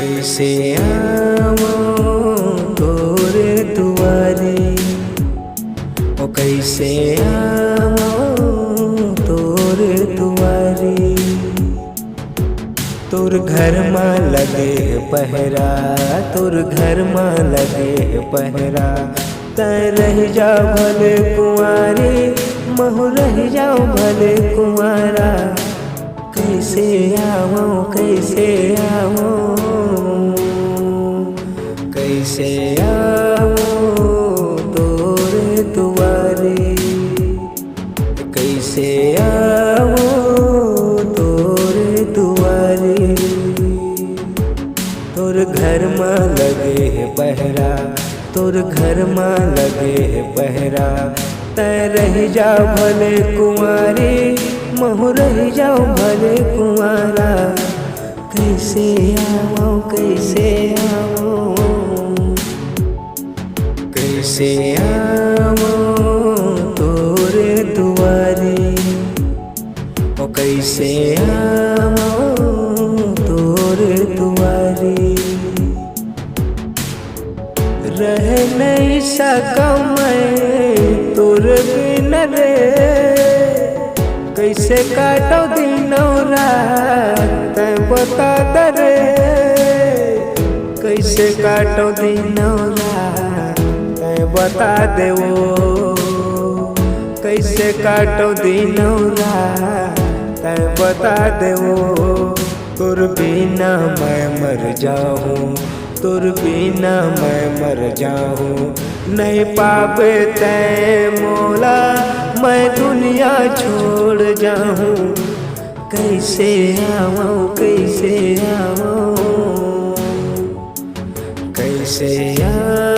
कैसे आवो तोरे दुआरे, ओ कैसे आवो तोरे दुआरे। तोर घर में लगे पहरा, तोर घर में लगे पहरा। तय रह जाओ भले कुंवारी, महु रह जाओ भले कुंवारा। कैसे आवो कैसे आवो, कैसे आवो तोरे दुआरे, कैसे आवो तोरे दुआरे। तोर घर में लगे पहरा, तोर घर में लगे पहरा। तय रह जाओ भले कुंवारी, महु रह जाओ भले कुंवारा। कैसे आवो कैसे आवो, कैसे आवो तोरे दुआरे, ओ कैसे आवो तोरे दुआरे। रह नहीं सकूं मैं तोर बिन रे, कैसे काटो दिनों रात तय बता दे। कैसे काटो दिनों रात तय बता दे वो, कैसे काटो दिनों रात तय बता दे वो। तोर बिना मैं मर जाऊँ, तोर बिना मैं मर जाऊँ। नहीं पावे तय मोला मैं दुनिया छोड़ जाऊँ। कैसे आवो कैसे आवो, कैसे आवो।